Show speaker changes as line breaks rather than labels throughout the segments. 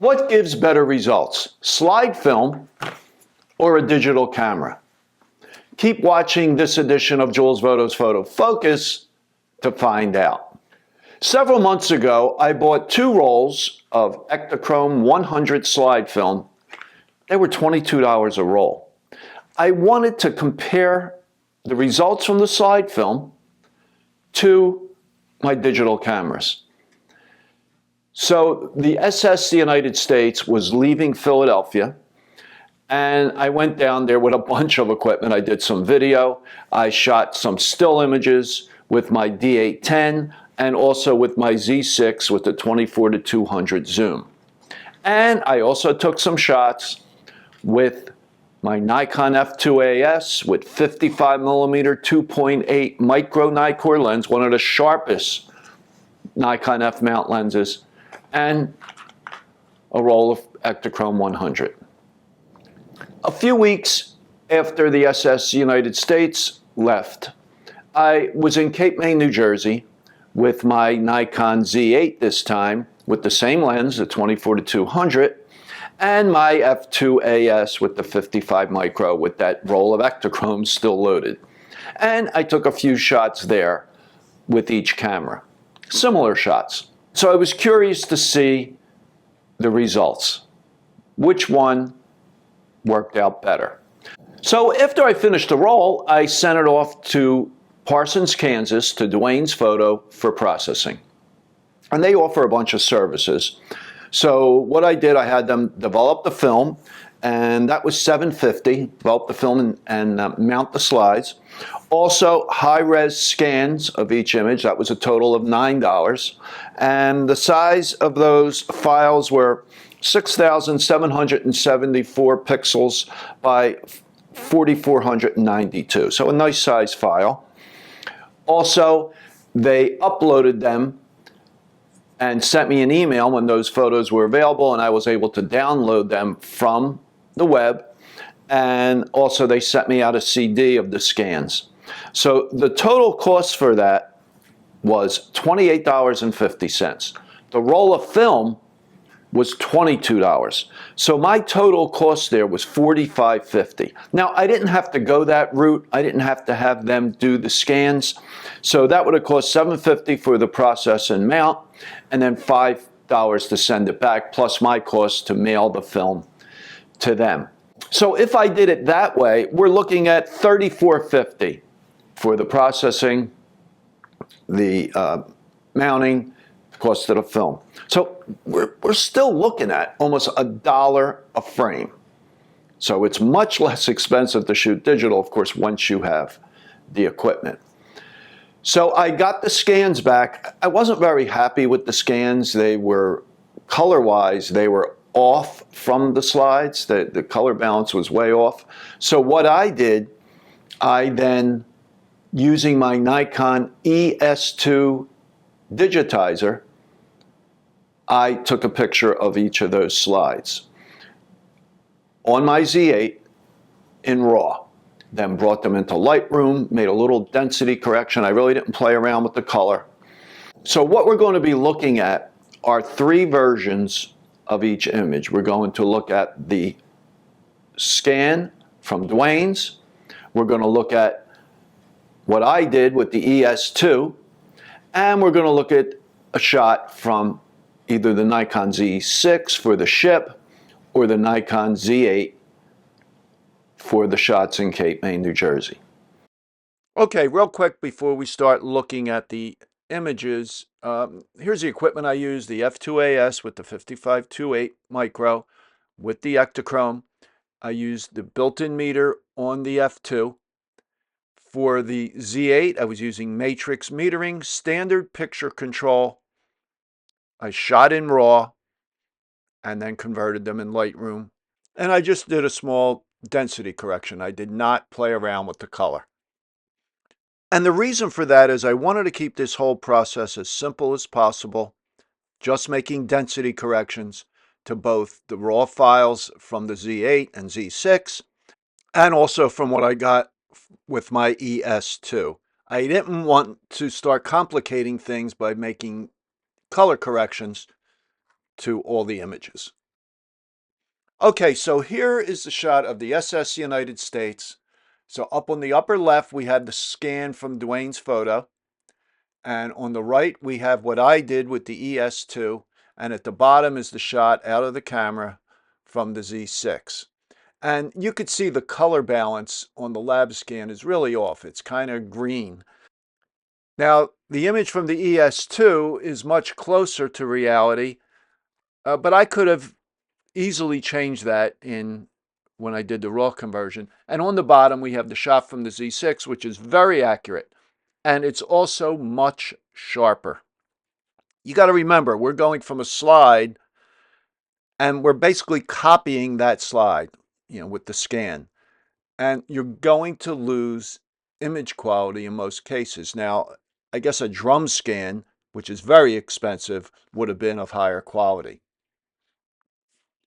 What gives better results, slide film or a digital camera? Keep watching this edition of Jules Voto's Photo Focus to find out. Several months ago, I bought 2 rolls of Ektachrome 100 slide film. They were $22 a roll. I wanted to compare the results from the slide film to my digital cameras. So the SS United States was leaving Philadelphia, and I went down there with a bunch of equipment. I did some video, I shot some still images with my D810 and also with my Z6 with the 24-200 zoom. And I also took some shots with my Nikon F2AS with 55mm 2.8 micro Nikkor lens, one of the sharpest Nikon F mount lenses, and a roll of Ektachrome 100. A few weeks after the SS United States left, I was in Cape May, New Jersey with my Nikon Z8 this time, with the same lens, the 24-200, and my F2AS with the 55 micro with that roll of Ektachrome still loaded. And I took a few shots there with each camera, similar shots. So I was curious to see the results. Which one worked out better? So after I finished the roll, I sent it off to Parsons, Kansas, to Dwayne's Photo for processing. And they offer a bunch of services. So what I did, I had them develop the film, and that was $750, develop the film and mount the slides. Also, high-res scans of each image, that was a total of $9. And the size of those files were 6,774 pixels by 4,492, so a nice size file. Also, they uploaded them and sent me an email when those photos were available, and I was able to download them from the web. And also they sent me out a CD of the scans. So the total cost for that was $28.50. The roll of film was $22. So my total cost there was $45.50. Now, I didn't have to go that route. I didn't have to have them do the scans. So that would have cost $750 for the process and mount, and then $5 to send it back, plus my cost to mail the film to them. So if I did it that way, we're looking at $34.50 for the processing, the mounting, the cost of the film. So we're still looking at almost $1 a frame. So it's much less expensive to shoot digital, of course, once you have the equipment. So I got the scans back. I wasn't very happy with the scans. They were, color-wise, they were off from the slides. The color balance was way off. So what I did, I then, using my Nikon ES-2 digitizer, I took a picture of each of those slides on my Z8 in RAW. Then brought them into Lightroom, made a little density correction. I really didn't play around with the color. So what we're going to be looking at are 3 versions of each image. We're going to look at the scan from Dwayne's. We're going to look at what I did with the ES-2. And we're going to look at a shot from either the Nikon Z6 for the ship or the Nikon Z8 for the shots in Cape May, New Jersey. Okay, real quick before we start looking at the images, here's the equipment I use, the F2AS with the 55-2.8 micro with the Ektachrome. I used the built-in meter on the F2. For the Z8, I was using matrix metering, standard picture control. I shot in RAW and then converted them in Lightroom. And I just did a small density correction. I did not play around with the color. And the reason for that is I wanted to keep this whole process as simple as possible, just making density corrections to both the raw files from the Z8 and Z6, and also from what I got with my ES-2. I didn't want to start complicating things by making color corrections to all the images. Okay, so here is the shot of the SS United States. So up on the upper left, we have the scan from Dwayne's photo. And on the right, we have what I did with the ES-2. And at the bottom is the shot out of the camera from the Z6. And you could see the color balance on the lab scan is really off. It's kind of green. Now, the image from the ES-2 is much closer to reality, but I could have easily changed that when I did the raw conversion. And on the bottom, we have the shot from the Z6, which is very accurate. And it's also much sharper. You got to remember, we're going from a slide and we're basically copying that slide, with the scan. And you're going to lose image quality in most cases. Now, I guess a drum scan, which is very expensive, would have been of higher quality.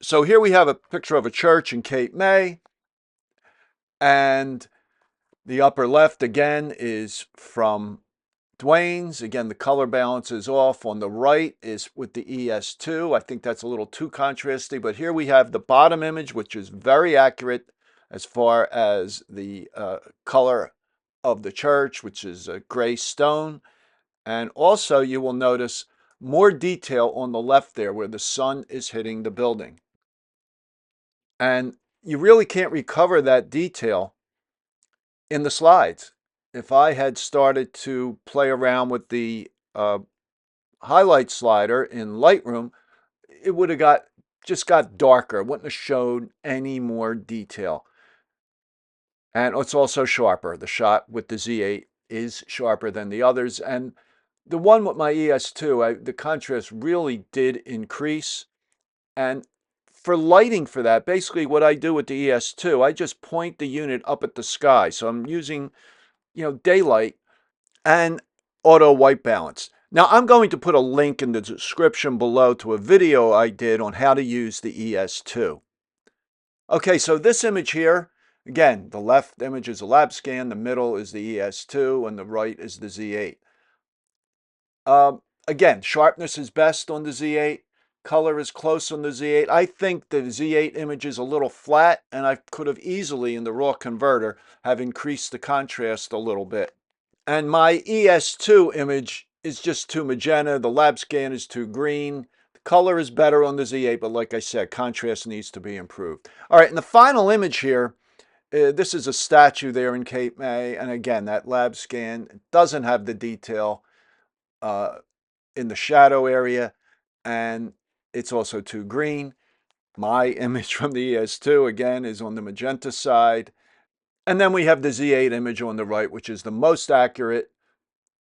So here we have a picture of a church in Cape May. And the upper left, again, is from Dwayne's. Again, the color balance is off. On the right is with the ES-2. I think that's a little too contrasty. But here we have the bottom image, which is very accurate as far as the color of the church, which is a gray stone. And also you will notice more detail on the left there where the sun is hitting the building. And you really can't recover that detail in the slides. If I had started to play around with the highlight slider in Lightroom, it would have just got darker. It wouldn't have showed any more detail. And it's also sharper. The shot with the Z8 is sharper than the others. And the one with my ES-2, the contrast really did increase. And for lighting for that, basically what I do with the ES-2, I just point the unit up at the sky. So I'm using, daylight and auto white balance. Now I'm going to put a link in the description below to a video I did on how to use the ES-2. Okay, so this image here, again, the left image is a lab scan, the middle is the ES-2, and the right is the Z8. Again, sharpness is best on the Z8. Color is close on the Z8. I think the Z8 image is a little flat, and I could have easily, in the raw converter, have increased the contrast a little bit. And my ES-2 image is just too magenta. The lab scan is too green. The color is better on the Z8, but like I said, contrast needs to be improved. All right, and the final image here, this is a statue there in Cape May. And again, that lab scan doesn't have the detail in the shadow area, and it's also too green. My image from the ES-2, again, is on the magenta side. And then we have the Z8 image on the right, which is the most accurate,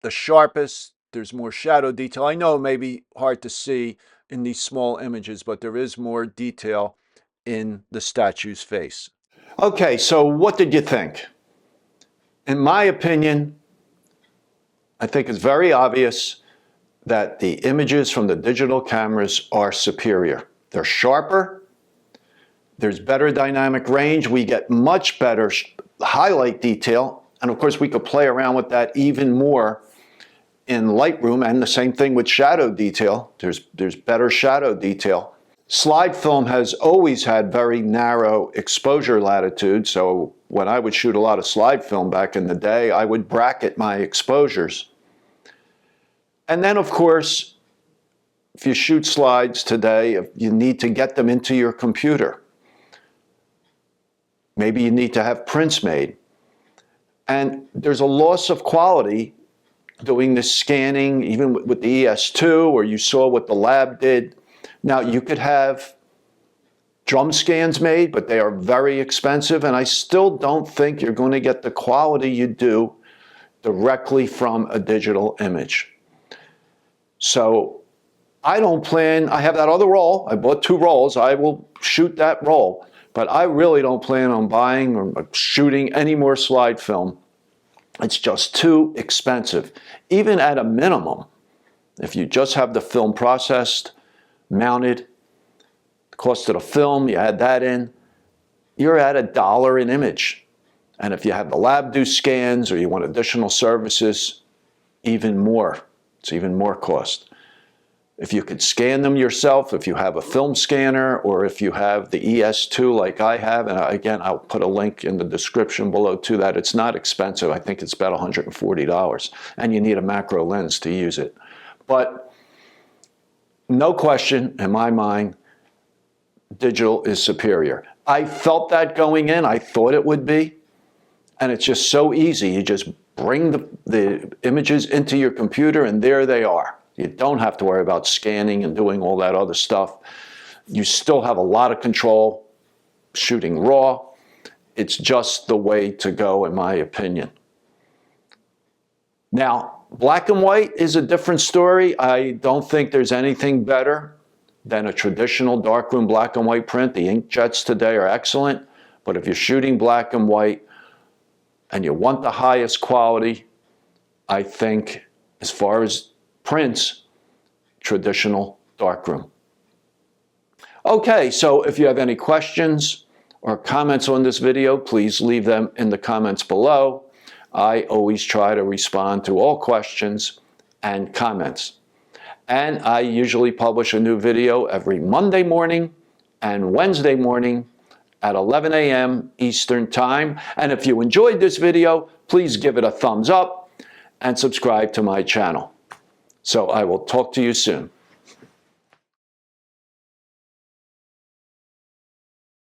the sharpest. There's more shadow detail. I know it may be hard to see in these small images, but there is more detail in the statue's face. Okay, so what did you think? In my opinion, I think it's very obvious that the images from the digital cameras are superior. They're sharper. There's better dynamic range. We get much better highlight detail. And of course, we could play around with that even more in Lightroom, and the same thing with shadow detail. There's better shadow detail. Slide film has always had very narrow exposure latitude. So when I would shoot a lot of slide film back in the day, I would bracket my exposures. And then, of course, if you shoot slides today, you need to get them into your computer. Maybe you need to have prints made. And there's a loss of quality doing the scanning, even with the ES-2, or you saw what the lab did. Now, you could have drum scans made, but they are very expensive, and I still don't think you're going to get the quality you do directly from a digital image. So I don't plan, I have that other roll. I bought 2 rolls. I will shoot that roll. But I really don't plan on buying or shooting any more slide film. It's just too expensive. Even at a minimum, if you just have the film processed, mounted, the cost of the film, you add that in, you're at $1 an image. And if you have the lab do scans or you want additional services, even more. It's even more cost. If you could scan them yourself, if you have a film scanner, or if you have the ES-2 like I have, and again, I'll put a link in the description below to that. It's not expensive. I think it's about $140, and you need a macro lens to use it. But no question in my mind, digital is superior. I felt that going in. I thought it would be, and it's just so easy. You just bring the images into your computer, and there they are. You don't have to worry about scanning and doing all that other stuff. You still have a lot of control shooting raw. It's just the way to go, in my opinion. Now, black and white is a different story. I don't think there's anything better than a traditional darkroom black and white print. The inkjets today are excellent, but if you're shooting black and white and you want the highest quality, I think as far as prints, traditional darkroom. Okay, so if you have any questions or comments on this video, please leave them in the comments below. I always try to respond to all questions and comments. And I usually publish a new video every Monday morning and Wednesday morning at 11 a.m. Eastern Time. And if you enjoyed this video, please give it a thumbs up and subscribe to my channel. So I will talk to you soon.